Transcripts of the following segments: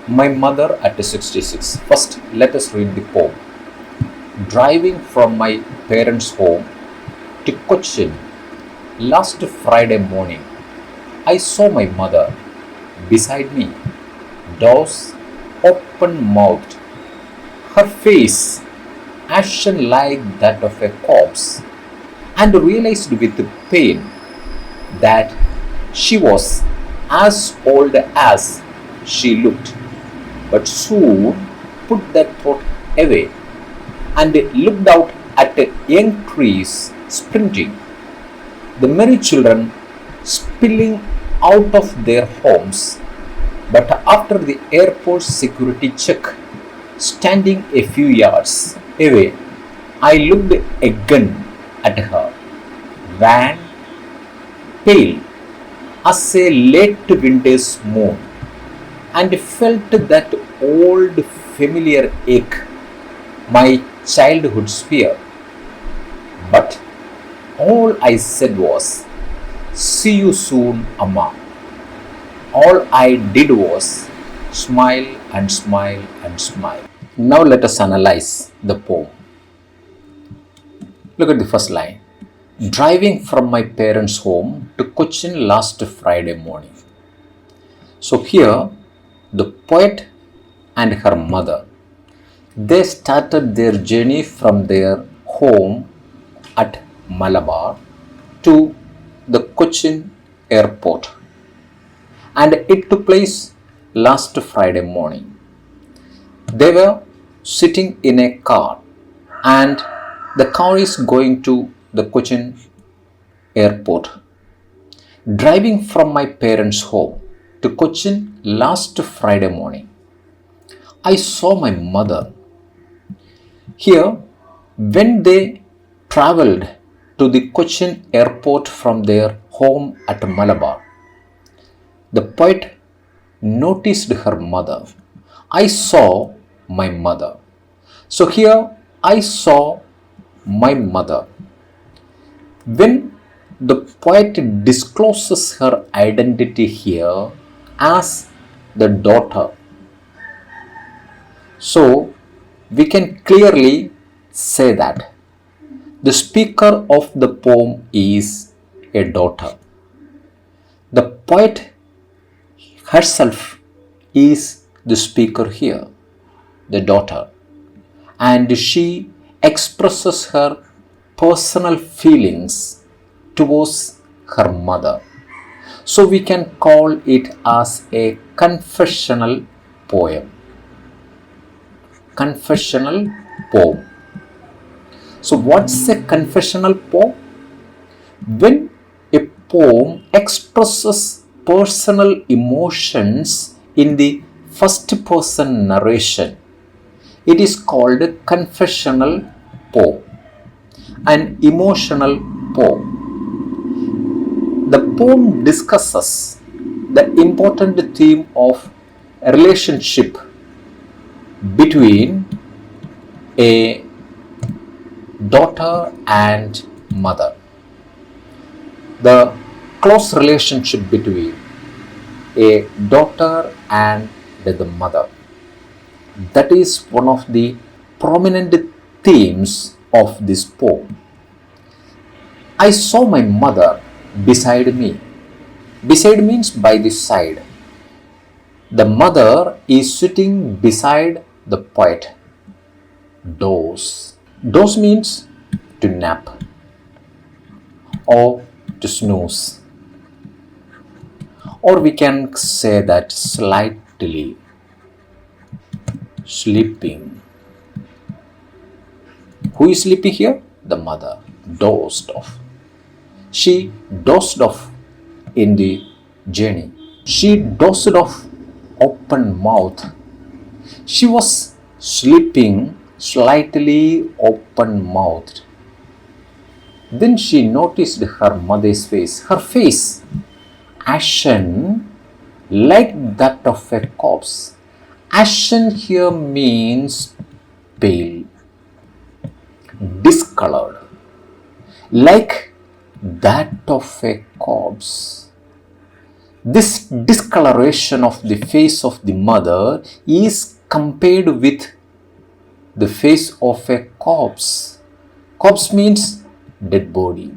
My mother at 66. First, let us read the poem. Driving from my parents' home to Cochin last Friday morning, I saw my mother beside me, doors open-mouthed, her face ashen like that of a corpse, and realized with pain that she was as old as she looked, but soon put that thought away and looked out at young trees sprinting, the merry children spilling out of their homes. But after the airport security check, standing a few yards away, I looked again at her, wan, pale as a late winter's moon, and felt that old familiar ache, my childhood's fear. But all I said was, "See you soon, Amma." All I did was smile and smile and smile. Now let us analyze the poem. Look at the first line. Driving from my parents' home to Cochin last Friday morning. So here, the poet and her mother, they started their journey from their home at Malabar to the Cochin airport, and it took place last Friday morning. They were sitting in a car, and the car is going to the Cochin airport. Driving from my parents' home to Cochin last Friday morning, I saw my mother. Here, when they traveled to the Cochin airport from their home at Malabar, the poet noticed her mother. I saw my mother. So here, I saw my mother. When the poet discloses her identity here as the daughter, so we can clearly say that the speaker of the poem is a daughter. The poet herself is the speaker here, the daughter, and she expresses her personal feelings towards her mother. So we can call it as a confessional poem. Confessional poem. So what's a confessional poem? When a poem expresses personal emotions in the first person narration, it is called a confessional poem, an emotional poem. The poem discusses the important theme of a relationship between a daughter and mother. The close relationship between a daughter and the mother. That is one of the prominent themes of this poem. I saw my mother beside me. Beside means by the side. The mother is sitting beside the poet. Doze. Doze means to nap or to snooze. Or we can say that slightly sleeping. Who is sleeping here? The mother. Dozed off. She dozed off in the journey. She dozed off open mouth. She was sleeping slightly open mouthed. Then she noticed her mother's face. Her face ashen like that of a corpse. Ashen here means pale, discolored, like that of a corpse. This discoloration of the face of the mother is compared with the face of a corpse. Corpse means dead body.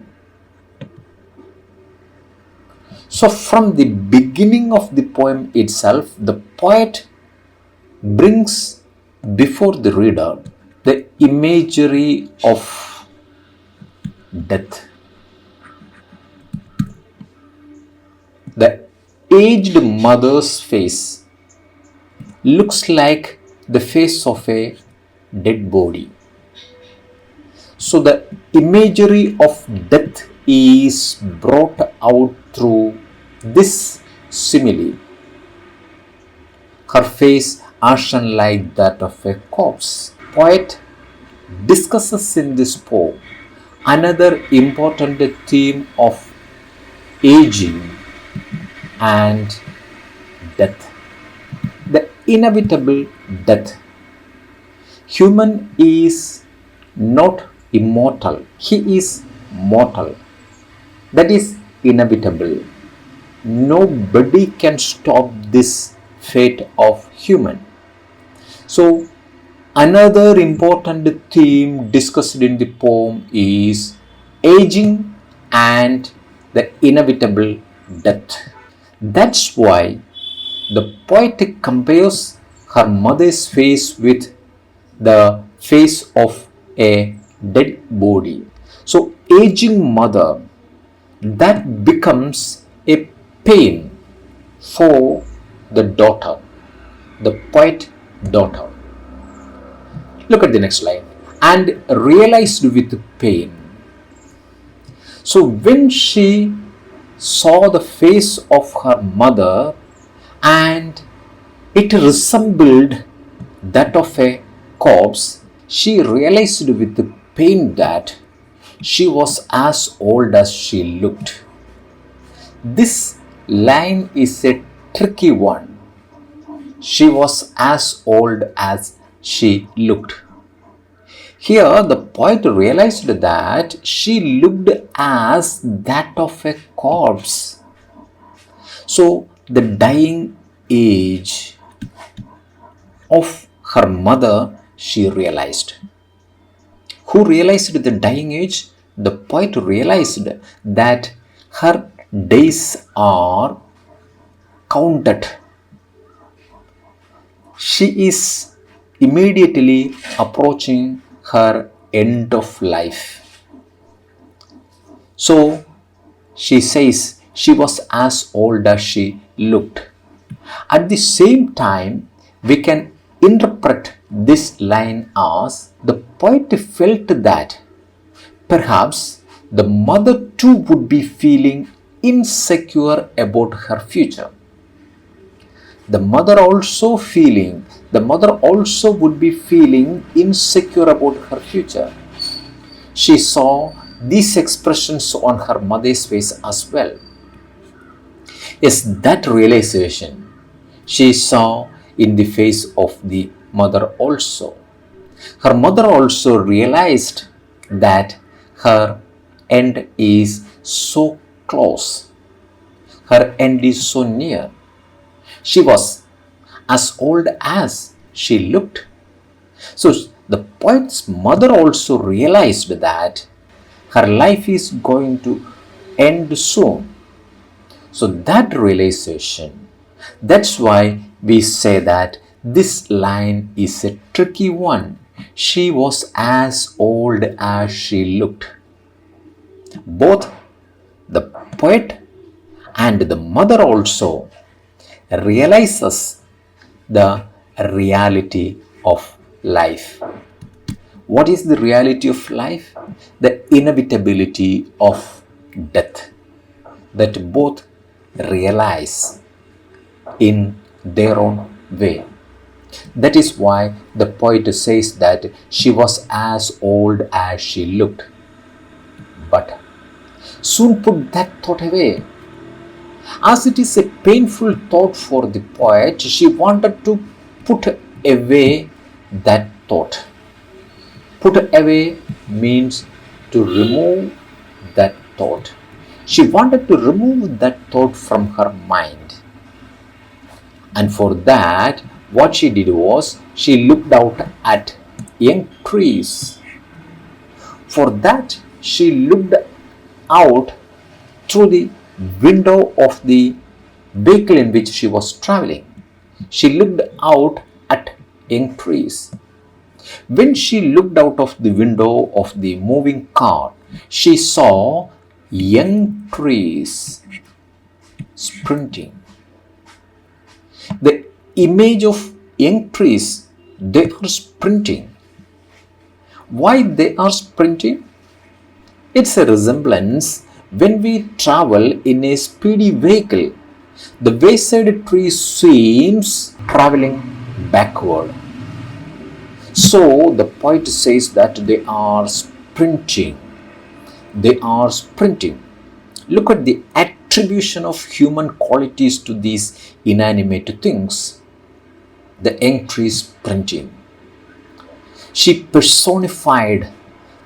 So from the beginning of the poem itself, the poet brings before the reader the imagery of death. The aged mother's face looks like the face of a dead body. So the imagery of death is brought out through this simile. Her face ashen like that of a corpse. Poet discusses in this poem another important theme of aging and death. The inevitable death. Human is not immortal. He is mortal. That is inevitable. Nobody can stop this fate of human. So another important theme discussed in the poem is aging and the inevitable death. That's why the poet compares her mother's face with the face of a dead body. So aging mother, that becomes a pain for the daughter, the poet daughter. Look at the next line. And realized with pain. So when she saw the face of her mother and it resembled that of a corpse, she realized with pain that she was as old as she looked. This line is a tricky one. She was as old as she looked. Here the poet realized that she looked as that of a corpse. So the dying age of her mother she realized. Who realized the dying age? The poet realized that her days are counted. She is immediately approaching her end of life. So she says she was as old as she looked. At the same time, we can interpret this line as the poet felt that perhaps the mother too would be feeling insecure about her future. The mother also would be feeling insecure about her future. She saw these expressions on her mother's face as well. Yes, that realization she saw in the face of the mother also. Her mother also realized that her end is so close. Her end is so near. She was as old as she looked. So the poet's mother also realized that her life is going to end soon. So that realization, that's why we say that this line is a tricky one. She was as old as she looked. Both the poet and the mother also realizes the reality of life. What is the reality of life? The inevitability of death that both realize in their own way. That is why the poet says that she was as old as she looked. But soon put that thought away. As it is a painful thought for the poet, she wanted to put away that thought. Put away means to remove that thought. She wanted to remove that thought from her mind. And for that, what she did was she looked out at young trees. For that, she looked out through the window of the vehicle in which she was traveling. She looked out at young trees. When she looked out of the window of the moving car, she saw young trees sprinting. The image of young trees, they are sprinting. Why they are sprinting? It's a resemblance when we travel in a speedy vehicle. The wayside tree seems traveling backward. So the poet says that they are sprinting. They are sprinting. Look at the attribution of human qualities to these inanimate things. The young tree sprinting. She personified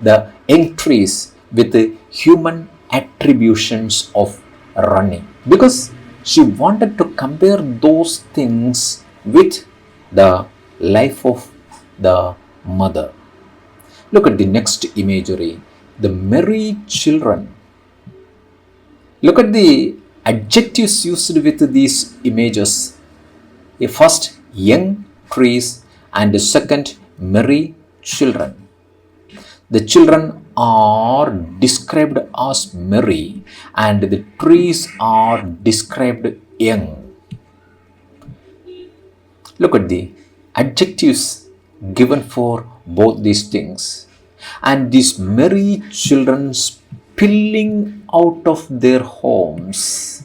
the young trees with the human attributions of running, because she wanted to compare those things with the life of the mother. Look at the next imagery, the merry children. Look at the adjectives used with these images. First, young trees, and second, merry children. The children are described as merry, and the trees are described young. Look at the adjectives given for both these things. And these merry children spilling out of their homes.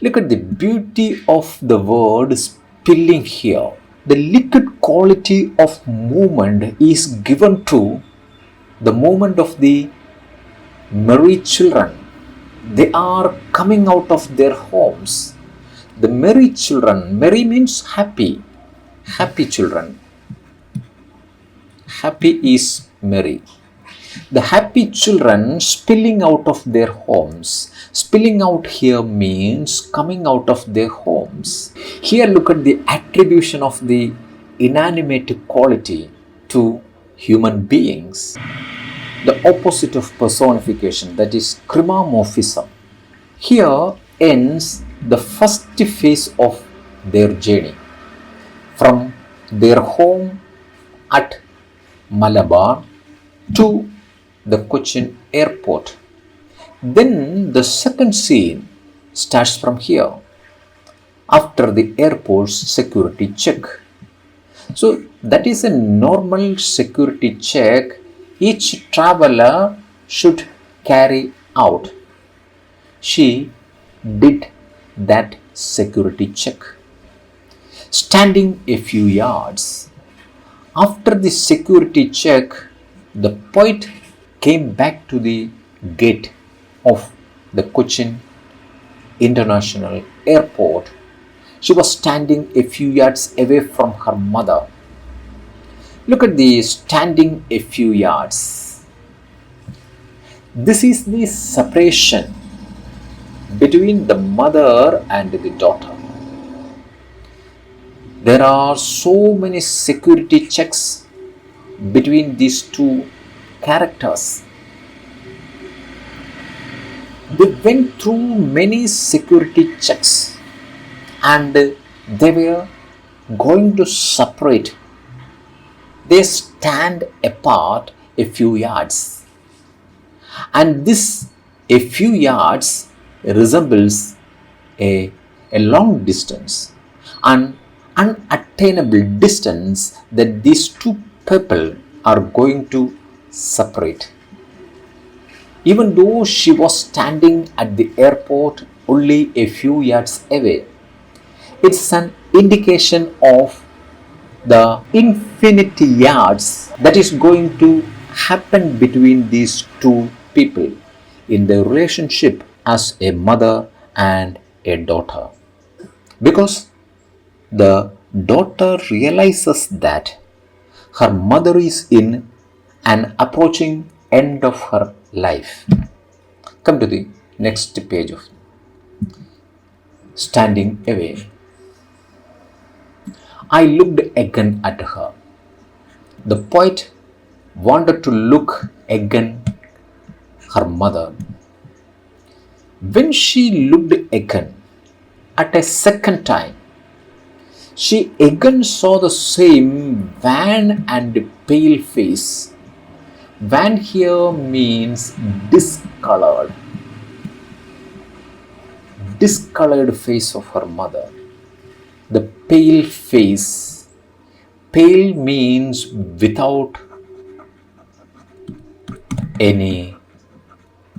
Look at the beauty of the word spilling here. The liquid quality of movement is given to the movement of the merry children. They are coming out of their homes. The merry children, merry means happy. Happy children. Happy is merry. The happy children spilling out of their homes. Spilling out here means coming out of their homes. Here look at the attribution of the inanimate quality to human beings. The opposite of personification, that is Chroma. Here ends the first phase of their journey from their home at Malabar to the Cochin airport. Then the second scene starts from here, after the airport's security check. So that is a normal security check each traveler should carry out. She did that security check, standing a few yards. After the security check, the poet came back to the gate of the Cochin International Airport. She was standing a few yards away from her mother. Look at the standing a few yards. This is the separation between the mother and the daughter. There are so many security checks between these two characters. They went through many security checks and they were going to separate. They stand apart a few yards, and this a few yards resembles a long distance, an unattainable distance that these two people are going to separate. Even though she was standing at the airport only a few yards away, it's an indication of the infinity yards that is going to happen between these two people in their relationship as a mother and a daughter. Because the daughter realizes that her mother is in an approaching end of her life. Come to the next page of standing away. I looked again at her. The poet wanted to look again her mother. When she looked again at a second time, she again saw the same wan and pale face. Wan here means discolored face of her mother. The pale face, pale means without any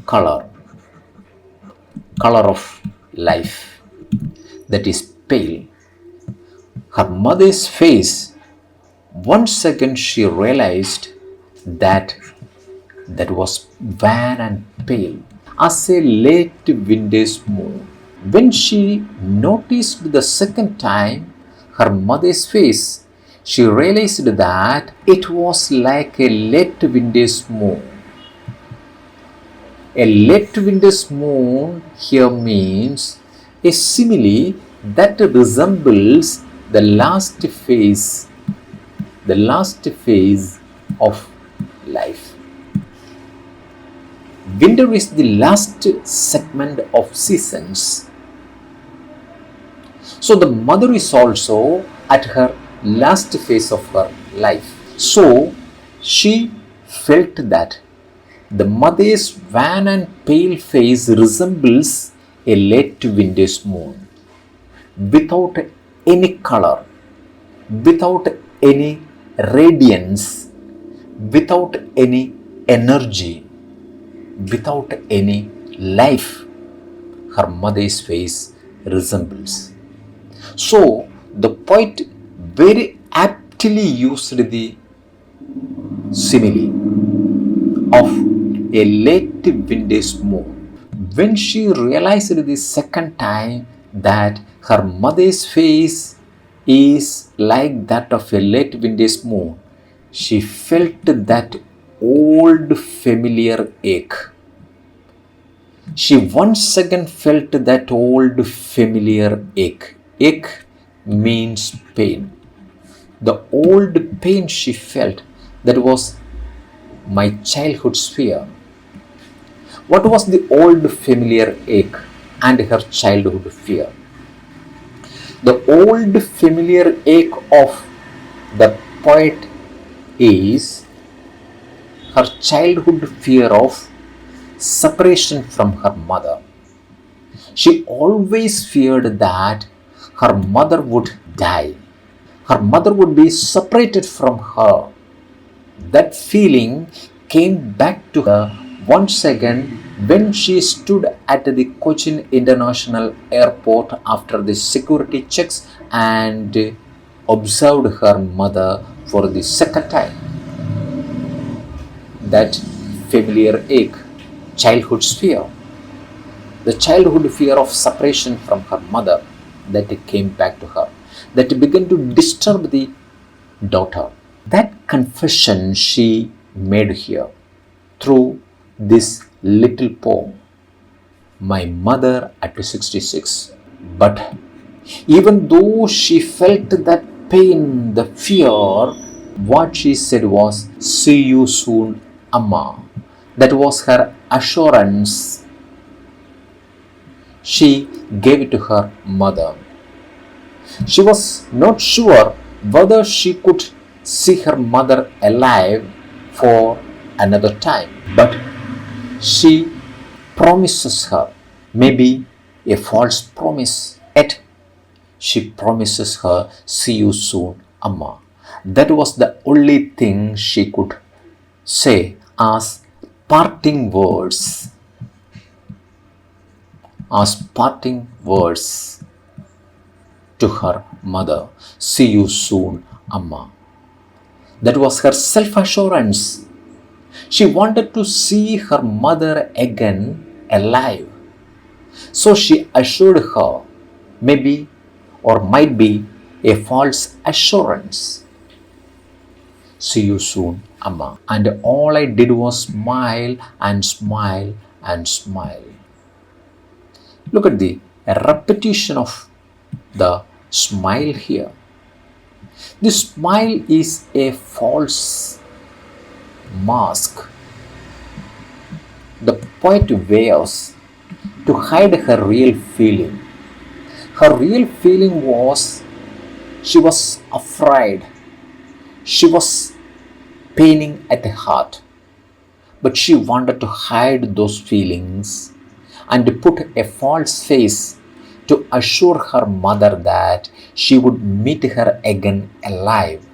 color of life, that is pale. Her mother's face, once again she realized that was wan and pale as a late winter's moon. When she noticed the second time her mother's face, she realized that it was like a late winter's moon. A late winter's moon here means a simile that resembles the last phase of life. Winter is the last segment of seasons. So the mother is also at her last phase of her life. So she felt that the mother's wan and pale face resembles a late winter's moon, without any color, without any radiance, without any energy, without any life. Her mother's face resembles. So the poet very aptly used the simile of a late winter's moon. When she realized the second time that her mother's face is like that of a late winter's moon, she felt that old familiar ache. She once again felt that old familiar ache. Ache means pain. The old pain she felt, that was my childhood's fear. What was the old familiar ache and her childhood fear? The old familiar ache of the poet is her childhood fear of separation from her mother. She always feared that her mother would die. Her mother would be separated from her. That feeling came back to her once again when she stood at the Cochin International Airport after the security checks and observed her mother for the second time. That familiar ache, childhood's fear, the childhood fear of separation from her mother, that came back to her, that began to disturb the daughter. That confession she made here through this little poem, My Mother at 66. But even though she felt that pain, the fear, what she said was, "See you soon, Amma." That was her assurance. She gave it to her mother. She was not sure whether she could see her mother alive for another time, but she promises her, maybe a false promise, yet she promises her, "See you soon, Amma." That was the only thing she could say as parting words. To her mother, "See you soon, Amma." That was her self-assurance. She wanted to see her mother again alive. So she assured her, maybe or might be a false assurance, "See you soon, Amma." And all I did was smile and smile and smile. Look at the repetition of the smile here. The smile is a false mask the poet wears to hide her real feeling. Her real feeling was she was afraid, she was paining at the heart, but she wanted to hide those feelings and put a false face to assure her mother that she would meet her again alive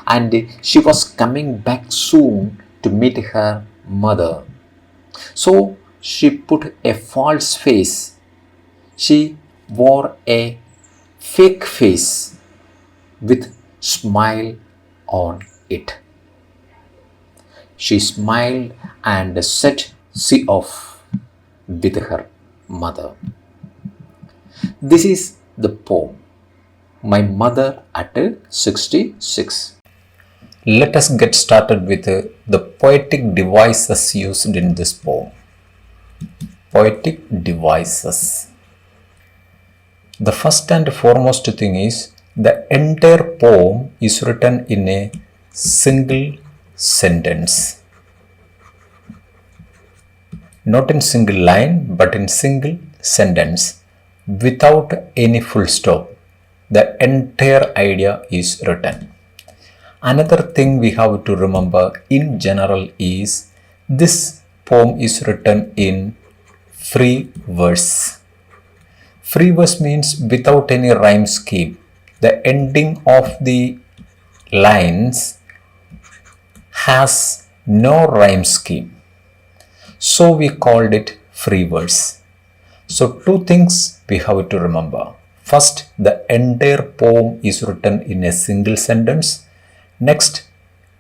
and she was coming back soon to meet her mother. So she put a false face. She wore a fake face with smile on it. She smiled and set she off with her mother. This is the poem, My Mother at 66. Let us get started with the poetic devices used in this poem. Poetic devices. The first and foremost thing is the entire poem is written in a single sentence. Not in single line, but in single sentence without any full stop. The entire idea is written. Another thing we have to remember in general is this poem is written in free verse. Free verse means without any rhyme scheme. The ending of the lines has no rhyme scheme. So we called it free verse. So two things we have to remember. First, the entire poem is written in a single sentence. Next,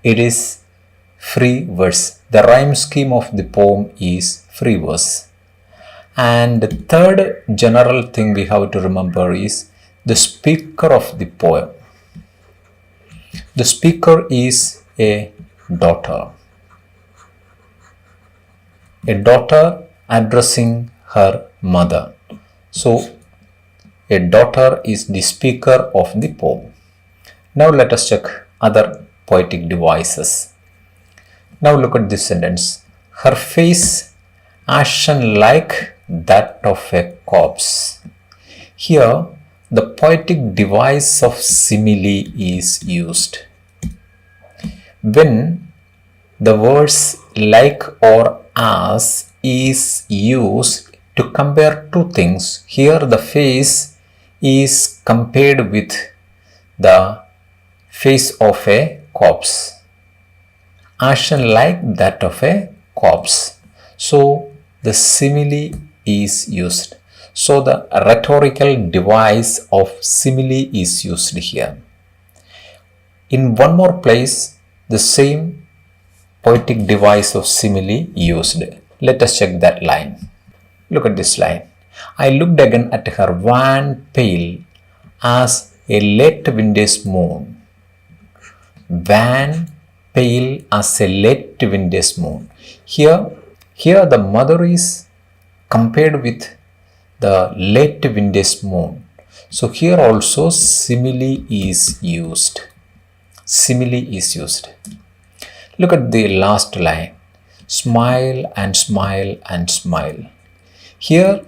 it is free verse. The rhyme scheme of the poem is free verse. And the third general thing we have to remember is the speaker of the poem. The speaker is a daughter. A daughter addressing her mother. So, a daughter is the speaker of the poem. Now let us check other poetic devices. Now look at this sentence. Her face ashen like that of a corpse. Here, the poetic device of simile is used. When the words like or as is used to compare two things, here the face is compared with the face of a corpse. Ashen like that of a corpse. So the simile is used. So the rhetorical device of simile is used here. In one more place, the same poetic device of simile used. Let us check that line. Look at this line. I looked again at her wan pale as a late winter's moon. Wan pale as a late winter's moon. Here the mother is compared with the late winter's moon. So here also simile is used. Simile is used. Look at the last line. Smile and smile and smile. Here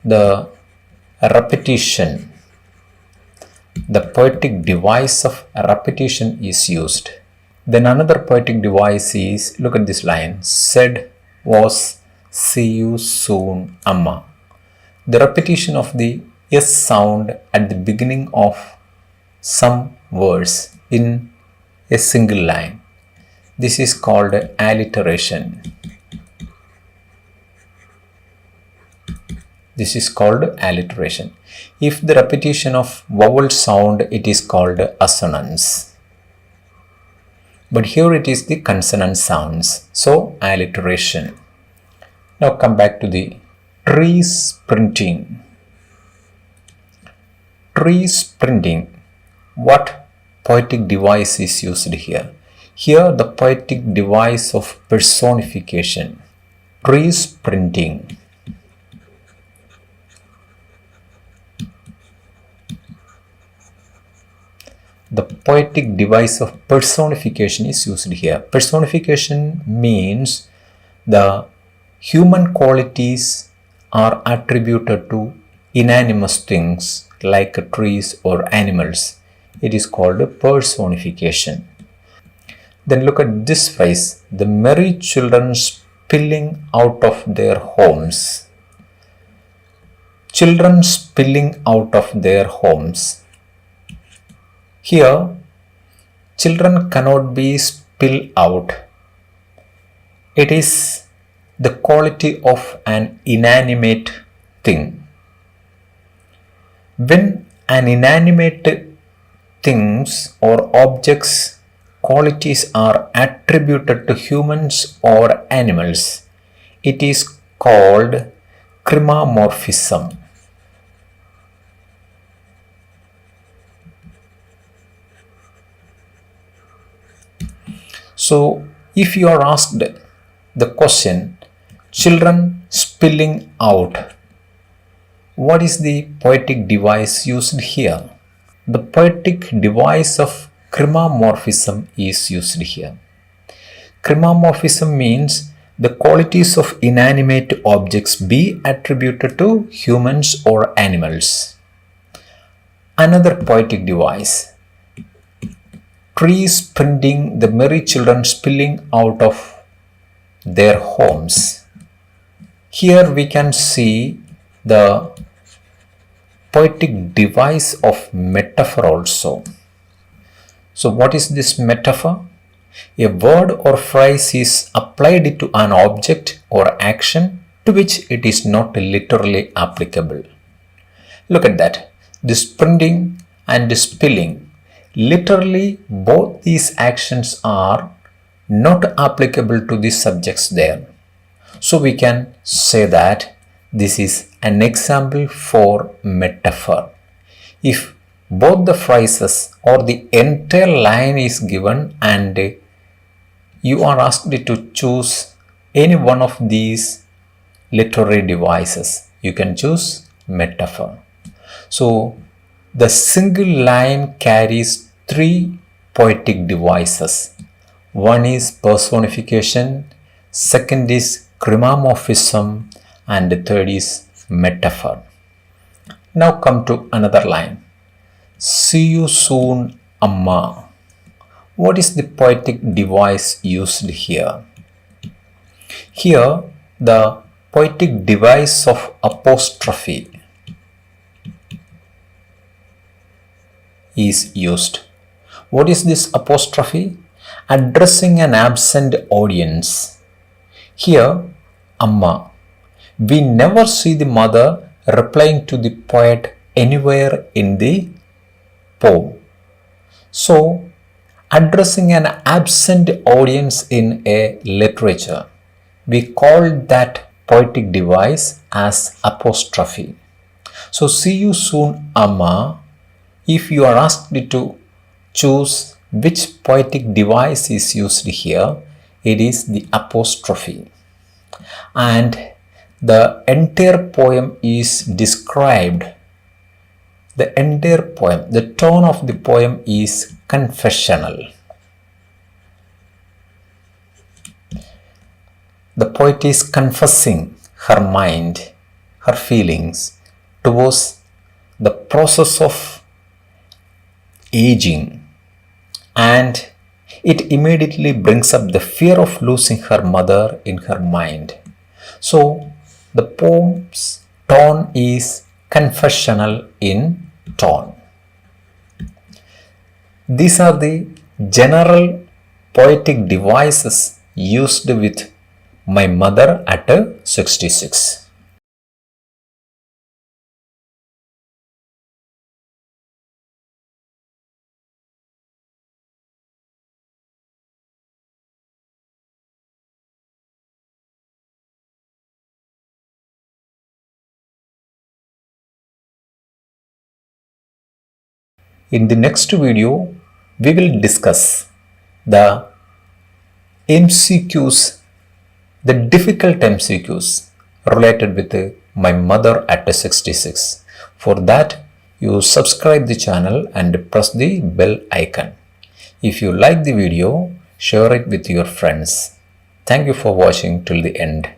the repetition, the poetic device of repetition is used. Then another poetic device is, look at this line, said was see you soon, Amma. The repetition of the S sound at the beginning of some verse in a single line. This is called alliteration. This is called alliteration. If the repetition of vowel sound, it is called assonance. But here it is the consonant sounds. So alliteration. Now come back to the trees printing. Trees printing. What poetic device is used here? Here the poetic device of personification. Trees printing. the poetic device of personification is used here. Personification means the human qualities are attributed to inanimate things like trees or animals. It is called personification. Then look at this phrase, the merry children spilling out of their homes. Children spilling out of their homes. Here, children cannot be spill out. It is the quality of an inanimate thing. When an inanimate things or objects qualities are attributed to humans or animals, it is called chromomorphism. So, if you are asked the question, children spilling out, what is the poetic device used here? The poetic device of chromomorphism is used here. Chromomorphism means the qualities of inanimate objects be attributed to humans or animals. Another poetic device, trees printing the merry children spilling out of their homes. Here we can see the poetic device of metaphor also. So what is this metaphor? A word or phrase is applied to an object or action to which it is not literally applicable. Look at that. This printing and this spilling. Literally both these actions are not applicable to the subjects there. So we can say that this is an example for metaphor. If both the phrases or the entire line is given and you are asked to choose any one of these literary devices, you can choose metaphor. So the single line carries three poetic devices. One is personification, second is chromomorphism, and the third is metaphor. Now come to another line. See you soon, Amma. What is the poetic device used here? Here, the poetic device of apostrophe is used. What is this apostrophe? Addressing an absent audience. Here, Amma. We never see the mother replying to the poet anywhere in the poem. So, addressing an absent audience in a literature, we call that poetic device as apostrophe. So, see you soon, Amma. If you are asked to choose which poetic device is used here, it is the apostrophe. And the entire poem is described. The entire poem, the tone of the poem is confessional. The poet is confessing her mind, her feelings towards the process of aging, and it immediately brings up the fear of losing her mother in her mind. So the poem's tone is confessional in tone. These are the general poetic devices used with my mother at Sixtysix. In the next video, we will discuss the MCQs, the difficult MCQs related with my mother at Sixtysix. For that, you subscribe the channel and press the bell icon. If you like the video, share it with your friends. Thank you for watching till the end.